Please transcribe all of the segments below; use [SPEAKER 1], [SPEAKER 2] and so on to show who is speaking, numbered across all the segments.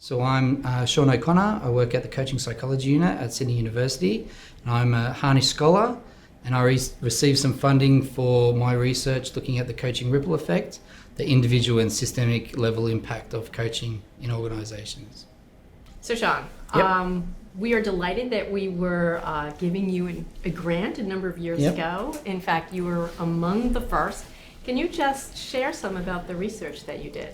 [SPEAKER 1] So I'm Sean O'Connor. I work at the Coaching Psychology Unit at Sydney University, and I'm a Harnish Scholar, and I received some funding for my research looking at the coaching ripple effect, the individual and systemic level impact of coaching in organisations.
[SPEAKER 2] So Sean,
[SPEAKER 1] Yep.
[SPEAKER 2] we are delighted that we were giving you a grant a number of years
[SPEAKER 1] Yep.
[SPEAKER 2] ago. In fact, you were among the first. Can you just share some about the research that you did?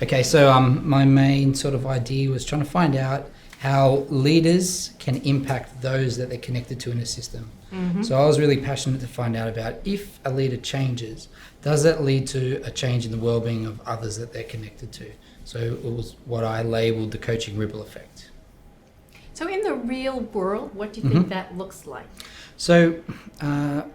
[SPEAKER 1] Okay, so my main sort of idea was trying to find out how leaders can impact those that they're connected to in a system.
[SPEAKER 2] Mm-hmm.
[SPEAKER 1] So I was really passionate to find out about if a leader changes, does that lead to a change in the well-being of others that they're connected to? So it was what I labelled the coaching ripple effect.
[SPEAKER 2] So in the real world, what do you think that looks like?
[SPEAKER 1] So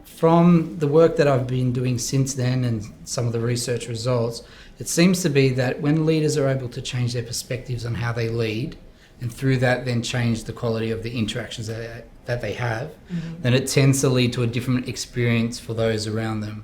[SPEAKER 1] from the work that I've been doing since then and some of the research results, it seems to be that when leaders are able to change their perspectives on how they lead, and through that then change the quality of the interactions that they have, then it tends to lead to a different experience for those around them.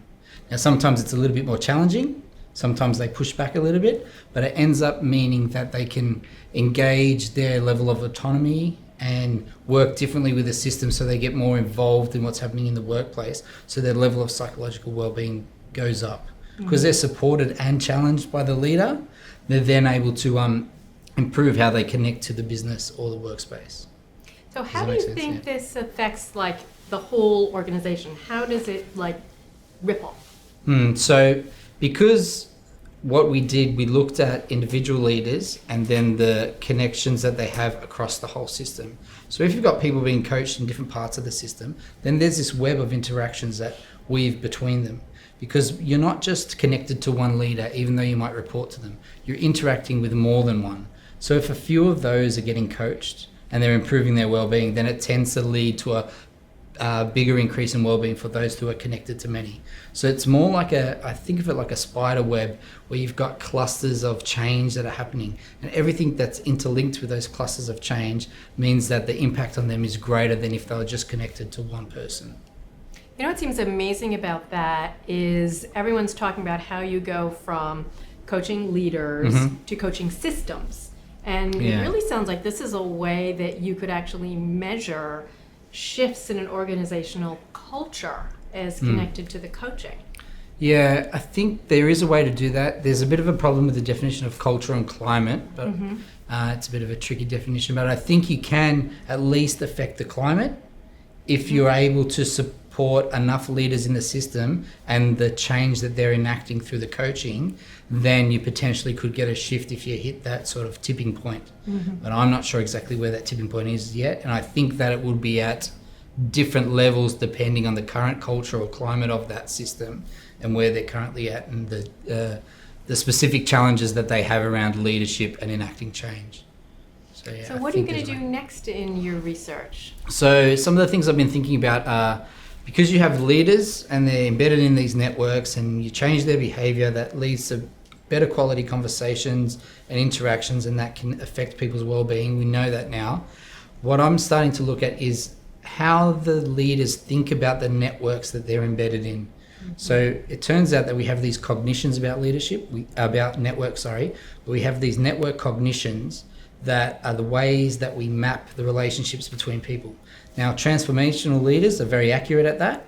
[SPEAKER 1] Now sometimes it's a little bit more challenging, sometimes they push back a little bit, but it ends up meaning that they can engage their level of autonomy and work differently with the system, so they get more involved in what's happening in the workplace, so their level of psychological well-being goes up. Because they're supported and challenged by the leader, they're then able to improve how they connect to the business or the workspace.
[SPEAKER 2] So how do you think this affects like the whole organization? How does it like ripple?
[SPEAKER 1] So because what we did, we looked at individual leaders and then the connections that they have across the whole system. So if you've got people being coached in different parts of the system, then there's this web of interactions that weave between them. Because you're not just connected to one leader, even though you might report to them. You're interacting with more than one. So if a few of those are getting coached and they're improving their well-being, then it tends to lead to a bigger increase in well-being for those who are connected to many. So it's more like I think of it like a spider web where you've got clusters of change that are happening, and everything that's interlinked with those clusters of change means that the impact on them is greater than if they were just connected to one person.
[SPEAKER 2] You know what seems amazing about that is everyone's talking about how you go from coaching leaders to coaching systems. And it really sounds like this is a way that you could actually measure shifts in an organizational culture as connected to the coaching.
[SPEAKER 1] Yeah, I think there is a way to do that. There's a bit of a problem with the definition of culture and climate, but it's a bit of a tricky definition. But I think you can at least affect the climate if you're able to support enough leaders in the system and the change that they're enacting through the coaching, then you potentially could get a shift if you hit that sort of tipping point. But I'm not sure exactly where that tipping point is yet, and I think that it would be at different levels depending on the current culture or climate of that system and where they're currently at and the specific challenges that they have around leadership and enacting change.
[SPEAKER 2] So what are you going to do next in your research?
[SPEAKER 1] So some of the things I've been thinking about are, because you have leaders and they're embedded in these networks and you change their behavior, that leads to better quality conversations and interactions, and that can affect people's well-being. We know that now. What I'm starting to look at is how the leaders think about the networks that they're embedded in. So it turns out that we have these cognitions about leadership, about network, but we have these network cognitions that are the ways that we map the relationships between people. Now, transformational leaders are very accurate at that,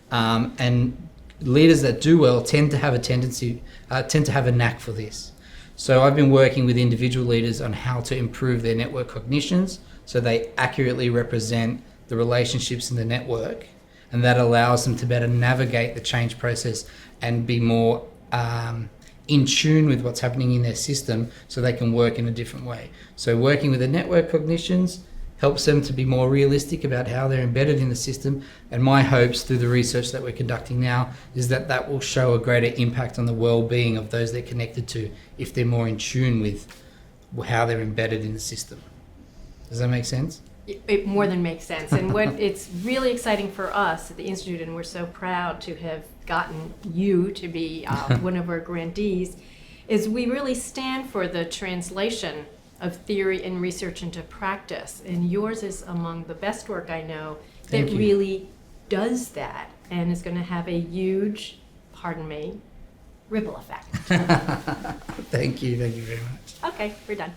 [SPEAKER 1] and leaders that do well tend to have a knack for this. So I've been working with individual leaders on how to improve their network cognitions so they accurately represent the relationships in the network, and that allows them to better navigate the change process and be more in tune with what's happening in their system so they can work in a different way. So working with the network cognitions helps them to be more realistic about how they're embedded in the system, and my hopes through the research that we're conducting now is that that will show a greater impact on the well-being of those they're connected to if they're more in tune with how they're embedded in the system. Does that make sense?
[SPEAKER 2] It more than makes sense. And what it's really exciting for us at the Institute, and we're so proud to have gotten you to be one of our grantees, is we really stand for the translation of theory and research into practice. And yours is among the best work I know that really does that and is going to have a huge, ripple effect.
[SPEAKER 1] Thank you very much.
[SPEAKER 2] Okay, we're done.